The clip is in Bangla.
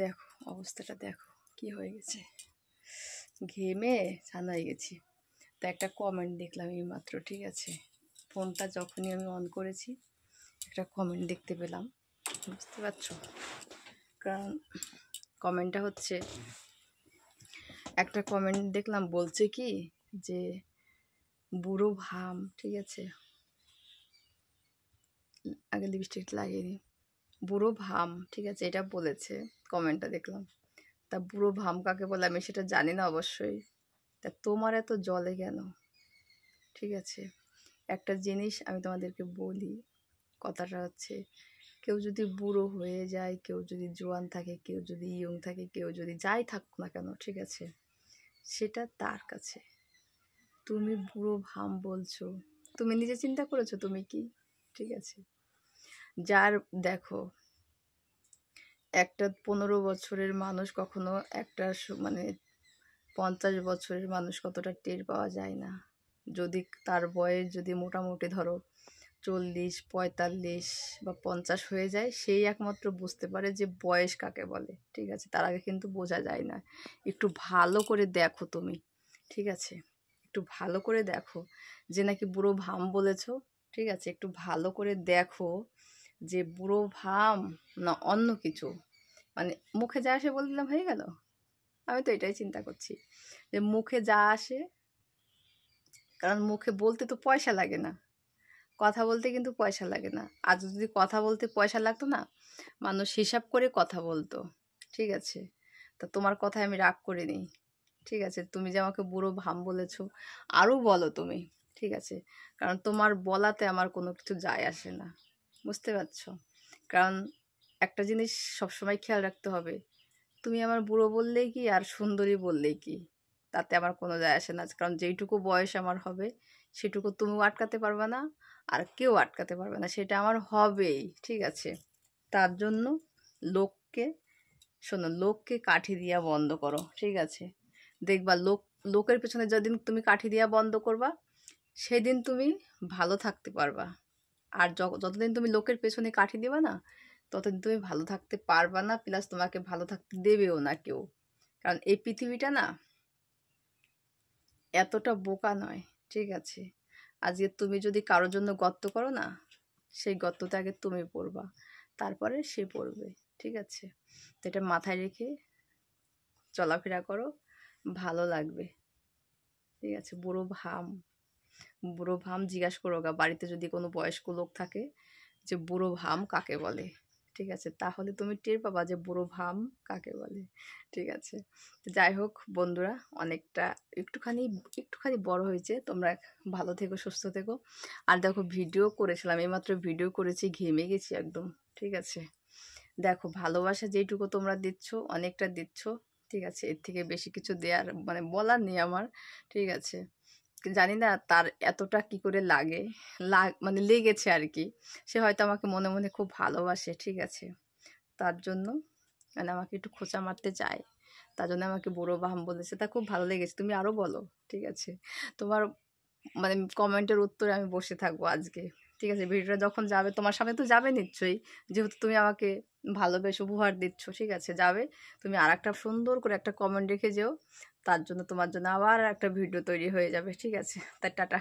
দেখো অবস্থাটা, দেখো কি হয়ে গেছে, ঘেমে ছান হয়ে গেছি। তো একটা কমেন্ট দেখলাম এই মাত্র, ঠিক আছে, ফোনটা যখনই আমি অন করেছি একটা কমেন্ট দেখতে পেলাম, বুঝতে পারছো? কারণ কমেন্টটা হচ্ছে, একটা কমেন্ট দেখলাম বলছে কি যে বুড়ো ভাম, ঠিক আছে, আগে লিপস্টিক লাগিয়ে দিই, বুড়ো ভাম, ঠিক আছে, এটা বলেছে কমেন্টটা দেখলাম। তা বুড়ো ভাম কাকে বলে আমি সেটা জানি না অবশ্যই। তা তোমার এত জলে কেন? ঠিক আছে, একটা জিনিস আমি তোমাদেরকে বলি, কথাটা হচ্ছে, কেউ যদি বুড়ো হয়ে যায়, কেউ যদি জোয়ান থাকে, কেউ যদি ইয়ং থাকে, কেউ যদি যাই থাকুক না কেন, ঠিক আছে, সেটা তার কাছে। তুমি বুড়ো ভাম বলছো, তুমি নিজে চিন্তা করেছো তুমি কি? ঠিক আছে, যার দেখো একটা 15 বছরের মানুষ কখনো একটা মানে 50 বছরের মানুষ কতটা টের পাওয়া যায় না। যদি তার বয়স যদি মোটামুটি ধরো 40, 45 বা 50 হয়ে যায়, সেই একমাত্র বুঝতে পারে যে বয়স কাকে বলে। ঠিক আছে, তার আগে কিন্তু বোঝা যায় না। একটু ভালো করে দেখো তুমি, ঠিক আছে, একটু ভালো করে দেখো যে নাকি বুড়ো ভাম বলেছ, ঠিক আছে, একটু ভালো করে দেখো যে বুড়ো ভাম না অন্য কিছু। মানে মুখে যা আসে বলে দিলাম হয়ে গেল। আমি তো এটাই চিন্তা করছি যে মুখে যা আসে, কারণ মুখে বলতে তো পয়সা লাগে না, কথা বলতে কিন্তু পয়সা লাগে না। আজ যদি কথা বলতে পয়সা লাগতো না, মানুষ হিসাব করে কথা বলতো। ঠিক আছে, তা তোমার কথায় আমি রাগ করে নিই। ঠিক আছে, তুমি যে আমাকে বুড়ো ভাম বলেছ, আরও বলো তুমি, ঠিক আছে, কারণ তোমার বলাতে আমার কোনো কিছু যায় আসে না, বুঝতে পারছো? কারণ একটা জিনিস সবসময় খেয়াল রাখতে হবে, তুমি আমার বুড়ো বললেই কি আর সুন্দরী বললেই কি, তাতে আমার কোনো যায় আসে না। কারণ যেইটুকু বয়স আমার হবে সেটুকু তুমিও আটকাতে পারবে না, আর কেউ আটকাতে পারবে না, সেটা আমার হবেই। ঠিক আছে, তার জন্য লোককে, শোনো, লোককে কাঠি দিয়া বন্ধ করো। ঠিক আছে, দেখবা লোকের পেছনে যেদিন তুমি কাঠি দিয়া বন্ধ করবা, সেদিন তুমি ভালো থাকতে পারবা। আর যতদিন তুমি লোকের পেছনে কাঠি দিবা না, ততদিন তুমি ভালো থাকতে পারবা না, প্লাস তোমাকে ভালো থাকতে দেবেও না কেউ। কারণ এই পৃথিবীটা না এতটা বোকা নয়। ঠিক আছে, আজকে তুমি যদি কারোর জন্য গর্ত করো না, সেই গর্ততে আগে তুমি পড়বা, তারপরে সে পড়বে। ঠিক আছে, তো এটা মাথায় রেখে চলাফেরা করো, ভালো লাগবে। ঠিক আছে, বুড়ো ভাম জিজ্ঞাসা করো গা বাড়িতে যদি কোনো বয়স্ক লোক থাকে যে বুড়ো ভাম কাকে বলে। ঠিক আছে, তাহলে তুমি টের পাবা যে বুড়ো ভাম কাকে বলে। ঠিক আছে, তো যাই হোক বন্ধুরা, অনেকটা একটুখানি বড় হয়েছে। তোমরা ভালো থেকো, সুস্থ থেকো। আর দেখো ভিডিও করেছিলাম, এইমাত্র ভিডিও করেছি, ঘেমে গেছি একদম। ঠিক আছে, দেখো ভালোবাসা যেইটুকু তোমরা দিচ্ছ, অনেকটা দিচ্ছ। ঠিক আছে, এর থেকে বেশি কিছু দেওয়ার মানে বলার নেই আমার। ঠিক আছে, জানি না তার এতটা কি করে মানে লেগেছে আর কি। সে হয়তো আমাকে মনে মনে খুব ভালোবাসে। ঠিক আছে, তার জন্য মানে আমাকে একটু খোঁচা মারতে চায়, তার জন্য আমাকে বুড়ো বাম বলেছে। তা খুব ভালো লেগেছে, তুমি আরও বলো। ঠিক আছে, তোমার মানে কমেন্টের উত্তরে আমি বসে থাকবো আজকে। ঠিক আছে, ভিডিওটা যখন যাবে তোমার সামনে তো যাবে নিশ্চয়ই, যেহেতু তুমি আমাকে ভালোবেসে উপহার দিচ্ছ। ঠিক আছে, যাবে, তুমি আর একটা সুন্দর করে একটা কমেন্ট রেখে যেও, তার জন্য তোমার জন্য আবার একটা ভিডিও তৈরি হয়ে যাবে। ঠিক আছে, তাই টাটা।